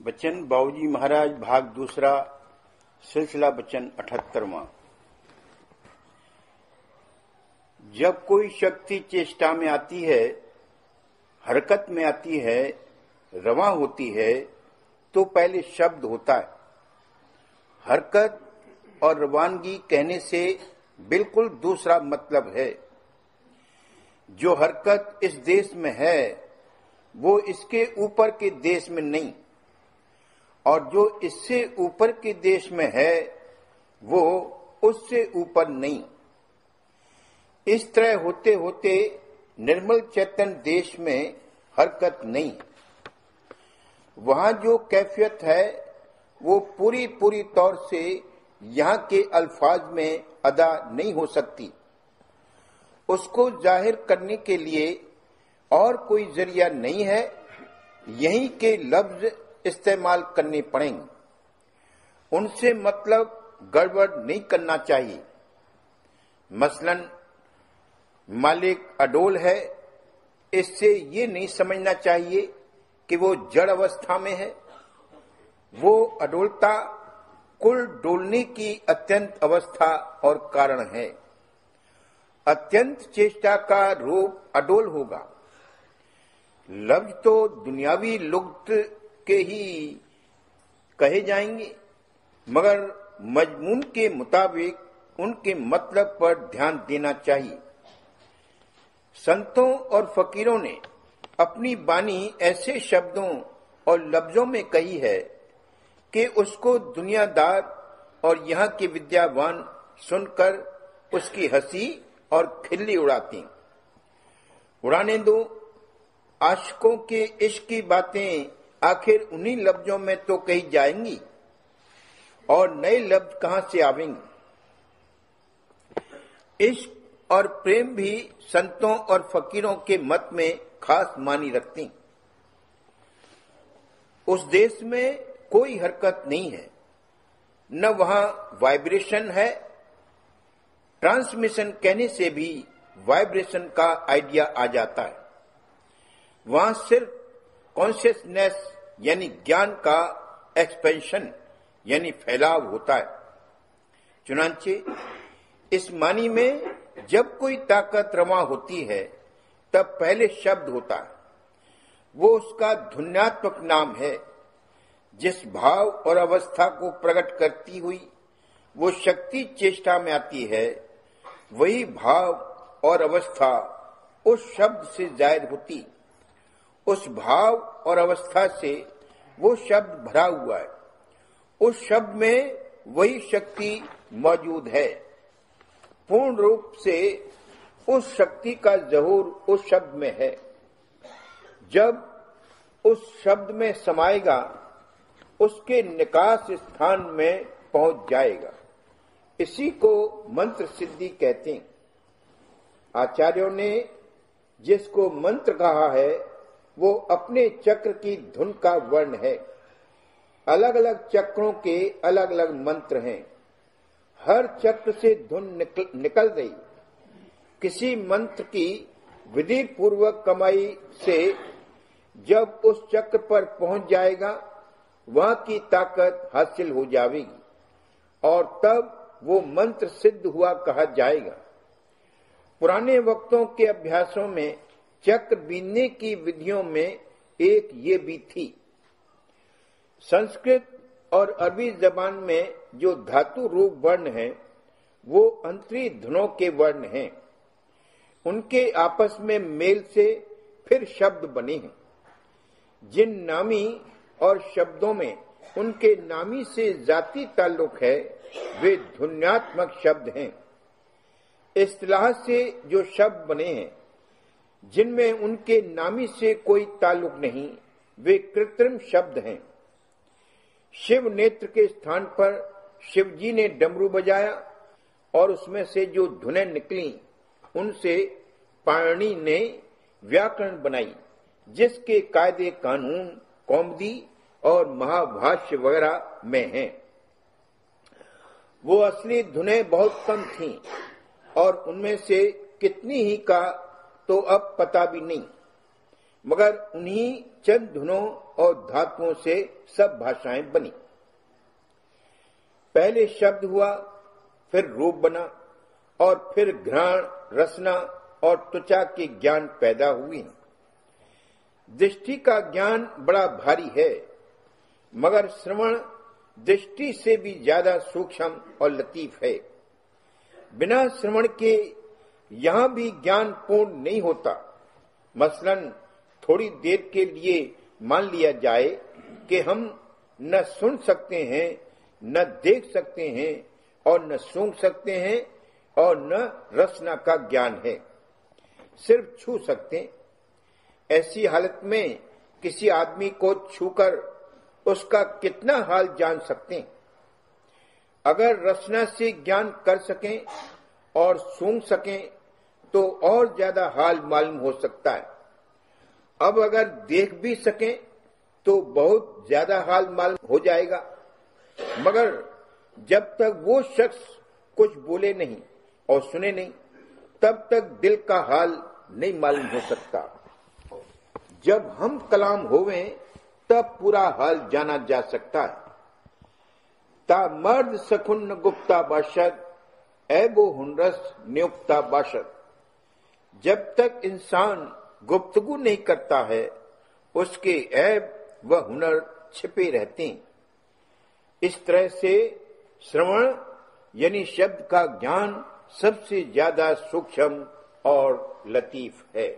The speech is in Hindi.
बच्चन बाबूजी महाराज भाग दूसरा सिलसिला बच्चन 78वां। जब कोई शक्ति चेष्टा में आती है, हरकत में आती है, रवां होती है, तो पहले शब्द होता है। हरकत और रवानगी कहने से बिल्कुल दूसरा मतलब है। जो हरकत इस देश में है वो इसके ऊपर के देश में नहीं, और जो इससे ऊपर के देश में है वो उससे ऊपर नहीं। इस तरह होते होते निर्मल चैतन्य देश में हरकत नहीं। वहां जो कैफियत है वो पूरी तौर से यहाँ के अल्फाज में अदा नहीं हो सकती। उसको जाहिर करने के लिए और कोई जरिया नहीं है, यहीं के लफ्ज इस्तेमाल करने पड़ेंगे। उनसे मतलब गड़बड़ नहीं करना चाहिए। मसलन मालिक अडोल है, इससे ये नहीं समझना चाहिए कि वो जड़ अवस्था में है। वो अडोलता कुल डोलने की अत्यंत अवस्था और कारण है। अत्यंत चेष्टा का रूप अडोल होगा। लफ्ज तो दुनियावी लुग़त के ही कहे जाएंगे, मगर मजमून के मुताबिक उनके मतलब पर ध्यान देना चाहिए। संतों और फकीरों ने अपनी बानी ऐसे शब्दों और लफ्जों में कही है कि उसको दुनियादार और यहाँ के विद्यावान सुनकर उसकी हंसी और खिल्ली उड़ाने दो। आशिकों के इश्क की बातें आखिर उन्हीं लफ्जों में तो कही जाएंगी, और नए लफ्ज कहां से आवेंगे। इश्क और प्रेम भी संतों और फकीरों के मत में खास मानी रखती। उस देश में कोई हरकत नहीं है, न वहां वाइब्रेशन है। ट्रांसमिशन कहने से भी वाइब्रेशन का आइडिया आ जाता है। वहां सिर्फ कॉन्शियसनेस यानी ज्ञान का एक्सपेंशन यानी फैलाव होता है। चुनांचे इस मानी में जब कोई ताकत रवा होती है तब पहले शब्द होता है। वो उसका ध्वन्यात्मक नाम है। जिस भाव और अवस्था को प्रकट करती हुई वो शक्ति चेष्टा में आती है, वही भाव और अवस्था उस शब्द से जाहिर होती। उस भाव और अवस्था से वो शब्द भरा हुआ है। उस शब्द में वही शक्ति मौजूद है। पूर्ण रूप से उस शक्ति का ज़हूर उस शब्द में है। जब उस शब्द में समाएगा, उसके निकास स्थान में पहुंच जाएगा। इसी को मंत्र सिद्धि कहते हैं। आचार्यों ने जिसको मंत्र कहा है वो अपने चक्र की धुन का वर्ण है। अलग अलग चक्रों के अलग अलग मंत्र हैं। हर चक्र से धुन निकल रही। किसी मंत्र की विधि पूर्वक कमाई से जब उस चक्र पर पहुंच जाएगा, वहां की ताकत हासिल हो जाएगी और तब वो मंत्र सिद्ध हुआ कहा जाएगा। पुराने वक्तों के अभ्यासों में चक्र बीनने की विधियों में एक ये भी थी। संस्कृत और अरबी जबान में जो धातु रूप वर्ण हैं वो अंतरी धुनों के वर्ण हैं। उनके आपस में मेल से फिर शब्द बने हैं। जिन नामी और शब्दों में उनके नामी से जाति ताल्लुक है वे ध्वन्यात्मक शब्द हैं। इस्तिलाह से जो शब्द बने हैं जिनमें उनके नामी से कोई ताल्लुक नहीं, वे कृत्रिम शब्द हैं। शिव नेत्र के स्थान पर शिवजी ने डमरू बजाया और उसमें से जो धुनें निकली उनसे पाणिनि ने व्याकरण बनाई, जिसके कायदे कानून कौमुदी और महाभाष्य वगैरह में हैं। वो असली धुनें बहुत कम थीं और उनमें से कितनी ही का तो अब पता भी नहीं। मगर उन्हीं चंद धुनों और धातुओं से सब भाषाएं बनी। पहले शब्द हुआ, फिर रूप बना, और फिर घ्राण, रसना और त्वचा के ज्ञान पैदा हुई। दृष्टि का ज्ञान बड़ा भारी है, मगर श्रवण दृष्टि से भी ज्यादा सूक्ष्म और लतीफ है। बिना श्रवण के यहां भी ज्ञान पूर्ण नहीं होता। मसलन थोड़ी देर के लिए मान लिया जाए कि हम न सुन सकते हैं, न देख सकते हैं, और न सूंघ सकते हैं, और न रसना का ज्ञान है, सिर्फ छू सकते हैं। ऐसी हालत में किसी आदमी को छूकर उसका कितना हाल जान सकते हैं। अगर रसना से ज्ञान कर सकें और सूंघ सकें तो और ज्यादा हाल मालूम हो सकता है। अब अगर देख भी सकें तो बहुत ज्यादा हाल मालूम हो जाएगा, मगर जब तक वो शख्स कुछ बोले नहीं और सुने नहीं, तब तक दिल का हाल नहीं मालूम हो सकता। जब हम कलाम होवे तब पूरा हाल जाना जा सकता है। ता मर्द सखुन गुप्ता बाशद, ऐबो हुनरस नियुक्ता बाशद। जब तक इंसान गुफ्तगू नहीं करता है, उसके ऐब व हुनर छिपे रहते हैं। इस तरह से श्रवण यानी शब्द का ज्ञान सबसे ज्यादा सूक्ष्म और लतीफ है।